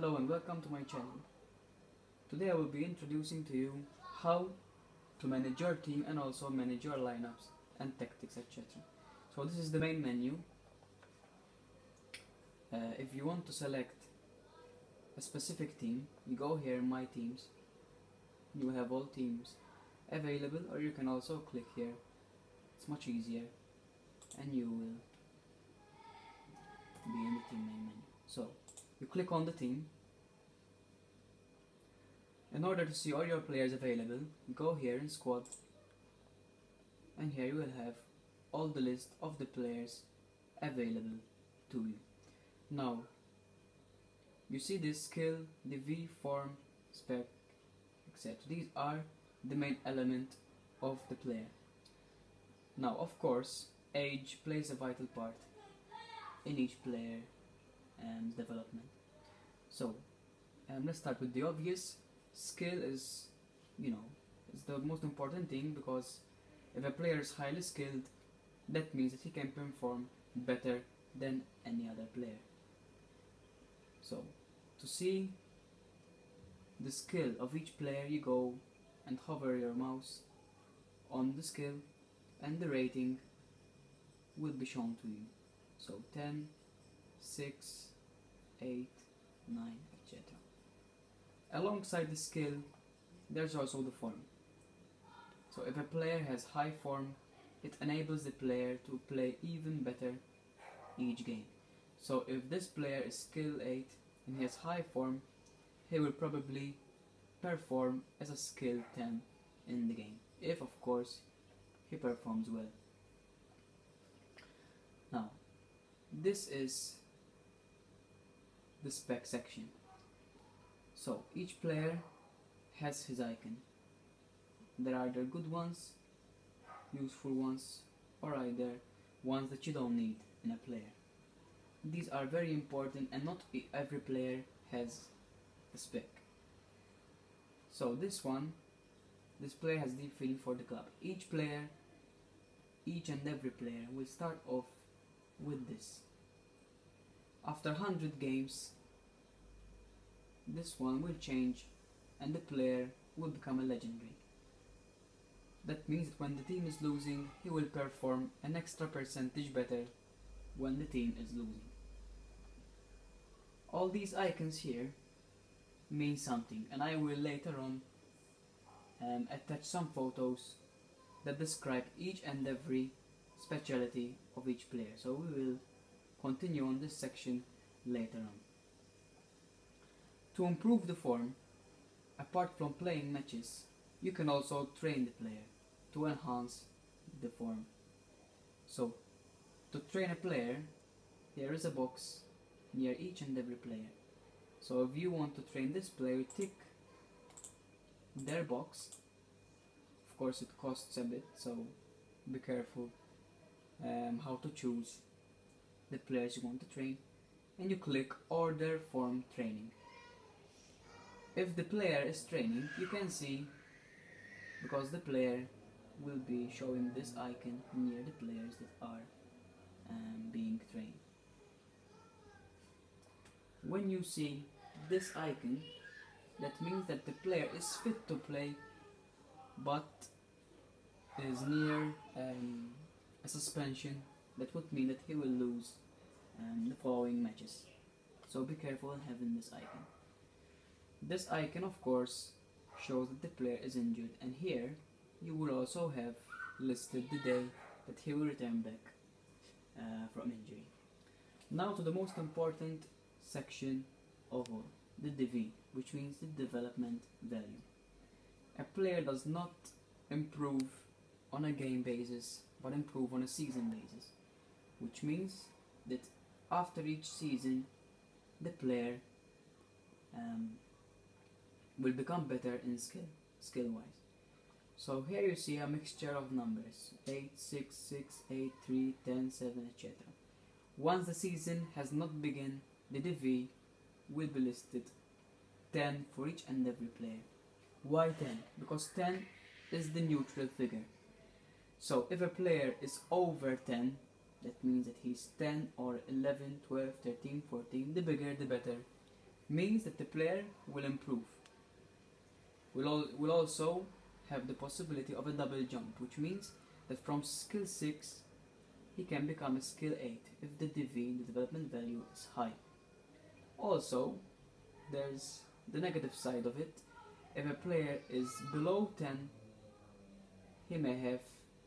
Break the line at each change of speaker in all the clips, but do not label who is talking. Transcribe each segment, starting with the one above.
Hello and welcome to my channel. Today I will be introducing to you how to manage your team and also manage your lineups and tactics, etc. So this is the main menu. If you want to select a specific team, you go here, My Teams. You have all teams available, or you can also click here. It's much easier and you will be in the team main menu. So you click on the team. In order to see all your players available, go here in squad, and here you will have all the list of the players available to you. Now you see this skill, the V, form, spec, etc. These are the main element of the player. Now of course age plays a vital part in each player development. So let's start with the obvious. Skill is, is the most important thing, because if a player is highly skilled, that means that he can perform better than any other player. So to see the skill of each player, you go and hover your mouse on the skill and the rating will be shown to you. So 10, 6, 8, 9, etc. Alongside the skill, there's also the form. So if a player has high form, it enables the player to play even better each game. So if this player is skill 8 and he has high form, he will probably perform as a skill 10 in the game, if of course he performs well. Now this is the spec section. So each player has his icon. There are either good ones, useful ones, or either ones that you don't need in a player. These are very important, and not every player has a spec. So this player has deep feeling for the club. Each and every player will start off with this. After 100 games, this one will change and the player will become a legendary. That means that when the team is losing, he will perform an extra percentage better when the team is losing. All these icons here mean something, and I will later on attach some photos that describe each and every speciality of each player. So we will continue on this section later on. To improve the form, apart from playing matches, you can also train the player to enhance the form. So, to train a player, here is a box near each and every player. So if you want to train this player, tick their box. Of course it costs a bit, so be careful how to choose the players you want to train, and you click Order Form Training. If the player is training, you can see, because the player will be showing this icon near the players that are being trained. When you see this icon, that means that the player is fit to play, but is near a suspension. That would mean that he will lose the following matches. So be careful in having this icon. This icon of course shows that the player is injured, and here you will also have listed the day that he will return back from injury. Now to the most important section of all, the DV, which means the development value. A player does not improve on a game basis, but improve on a season basis, which means that after each season the player will become better in skill wise. So here you see a mixture of numbers: 8, 6, 6, 8, 3, 10, 7, etc. Once the season has not begun, the DV will be listed 10 for each and every player. Why 10? Because 10 is the neutral figure. So if a player is over 10, that means that he's 10 or 11, 12, 13, 14, the bigger the better means that the player will improve. Will also have the possibility of a double jump, which means that from skill 6 he can become a skill 8 if the DV, the development value, is high. Also, there's the negative side of it. If a player is below 10, he may have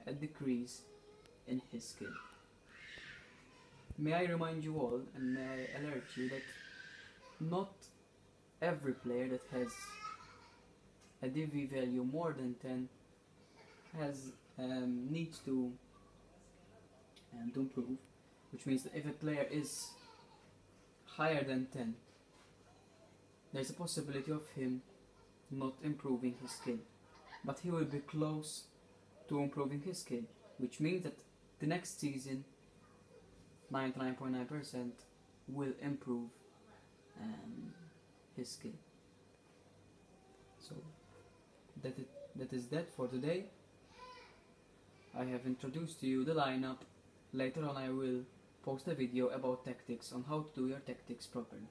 a decrease in his skill. May I remind you all, and may I alert you that not every player that has a DV value more than 10 needs to improve, which means that if a player is higher than 10, there's a possibility of him not improving his skill, but he will be close to improving his skill, which means that the next season 99.9% will improve his skill. So that is that for today. I have introduced to you the lineup. Later on I will post a video about tactics, on how to do your tactics properly.